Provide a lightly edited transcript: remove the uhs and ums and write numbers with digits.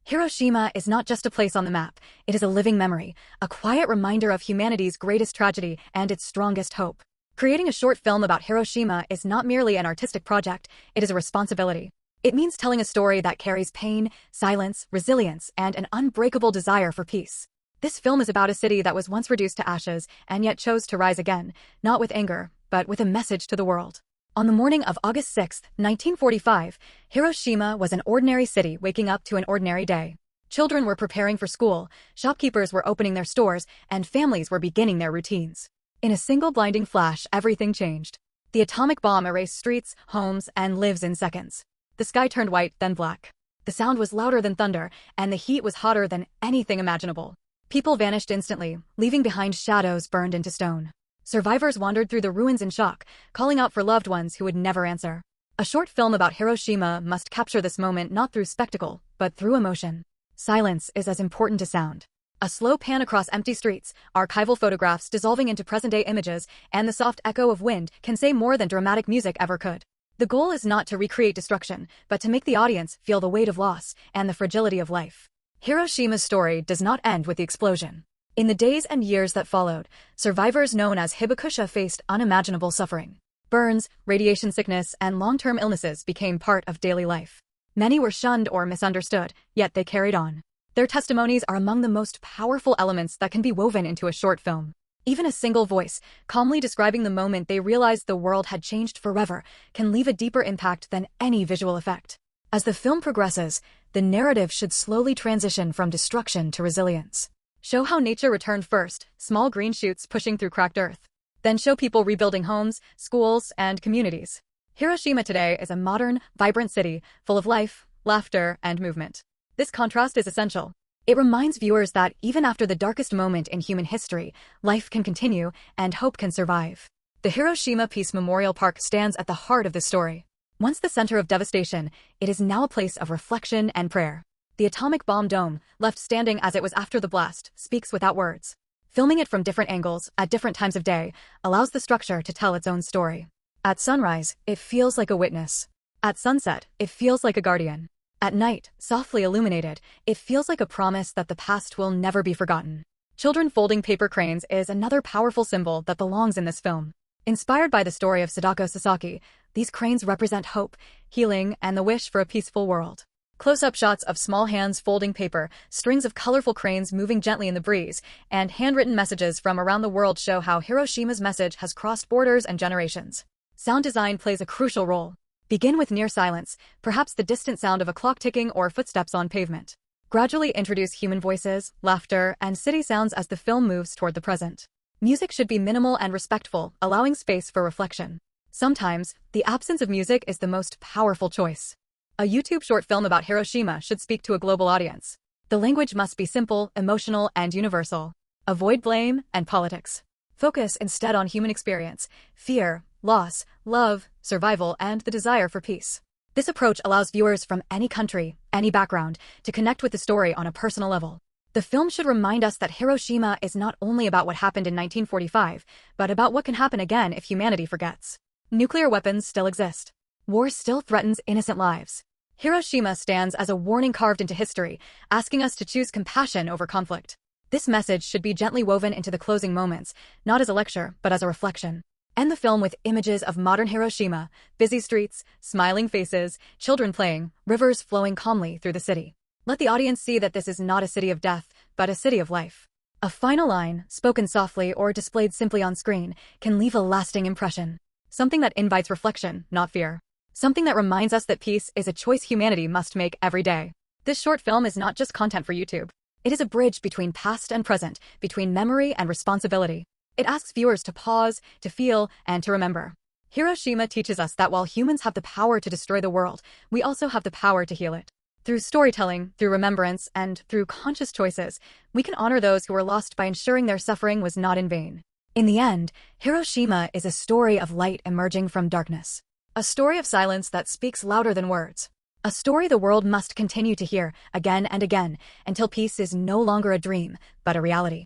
Hiroshima is not just a place on the map, it is a living memory, a quiet reminder of humanity's greatest tragedy and its strongest hope. Creating a short film about Hiroshima is not merely an artistic project, it is a responsibility. It means telling a story that carries pain, silence, resilience, and an unbreakable desire for peace. This film is about a city that was once reduced to ashes and yet chose to rise again, not with anger, but with a message to the world. On the morning of August 6, 1945, Hiroshima was an ordinary city waking up to an ordinary day. Children were preparing for school, shopkeepers were opening their stores, and families were beginning their routines. In a single blinding flash, everything changed. The atomic bomb erased streets, homes, and lives in seconds. The sky turned white, then black. The sound was louder than thunder, and the heat was hotter than anything imaginable. People vanished instantly, leaving behind shadows burned into stone. Survivors wandered through the ruins in shock, calling out for loved ones who would never answer. A short film about Hiroshima must capture this moment not through spectacle, but through emotion. Silence is as important as sound. A slow pan across empty streets, archival photographs dissolving into present-day images, and the soft echo of wind can say more than dramatic music ever could. The goal is not to recreate destruction, but to make the audience feel the weight of loss and the fragility of life. Hiroshima's story does not end with the explosion. In the days and years that followed, survivors known as hibakusha faced unimaginable suffering. Burns, radiation sickness, and long-term illnesses became part of daily life. Many were shunned or misunderstood, yet they carried on. Their testimonies are among the most powerful elements that can be woven into a short film. Even a single voice, calmly describing the moment they realized the world had changed forever, can leave a deeper impact than any visual effect. As the film progresses, the narrative should slowly transition from destruction to resilience. Show how nature returned first, small green shoots pushing through cracked earth. Then show people rebuilding homes, schools, and communities. Hiroshima today is a modern, vibrant city, full of life, laughter, and movement. This contrast is essential. It reminds viewers that even after the darkest moment in human history, life can continue and hope can survive. The Hiroshima Peace Memorial Park stands at the heart of the story. Once the center of devastation, it is now a place of reflection and prayer. The atomic bomb dome, left standing as it was after the blast, speaks without words. Filming it from different angles, at different times of day, allows the structure to tell its own story. At sunrise, it feels like a witness. At sunset, it feels like a guardian. At night, softly illuminated, it feels like a promise that the past will never be forgotten. Children folding paper cranes is another powerful symbol that belongs in this film. Inspired by the story of Sadako Sasaki, these cranes represent hope, healing, and the wish for a peaceful world. Close-up shots of small hands folding paper, strings of colorful cranes moving gently in the breeze, and handwritten messages from around the world show how Hiroshima's message has crossed borders and generations. Sound design plays a crucial role. Begin with near silence, perhaps the distant sound of a clock ticking or footsteps on pavement. Gradually introduce human voices, laughter, and city sounds as the film moves toward the present. Music should be minimal and respectful, allowing space for reflection. Sometimes, the absence of music is the most powerful choice. A YouTube short film about Hiroshima should speak to a global audience. The language must be simple, emotional, and universal. Avoid blame and politics. Focus instead on human experience, fear, loss, love, survival, and the desire for peace. This approach allows viewers from any country, any background, to connect with the story on a personal level. The film should remind us that Hiroshima is not only about what happened in 1945, but about what can happen again if humanity forgets. Nuclear weapons still exist. War still threatens innocent lives. Hiroshima stands as a warning carved into history, asking us to choose compassion over conflict. This message should be gently woven into the closing moments, not as a lecture, but as a reflection. End the film with images of modern Hiroshima, busy streets, smiling faces, children playing, rivers flowing calmly through the city. Let the audience see that this is not a city of death, but a city of life. A final line, spoken softly or displayed simply on screen, can leave a lasting impression. Something that invites reflection, not fear. Something that reminds us that peace is a choice humanity must make every day. This short film is not just content for YouTube. It is a bridge between past and present, between memory and responsibility. It asks viewers to pause, to feel, and to remember. Hiroshima teaches us that while humans have the power to destroy the world, we also have the power to heal it. Through storytelling, through remembrance, and through conscious choices, we can honor those who were lost by ensuring their suffering was not in vain. In the end, Hiroshima is a story of light emerging from darkness. A story of silence that speaks louder than words. A story the world must continue to hear again and again until peace is no longer a dream, but a reality.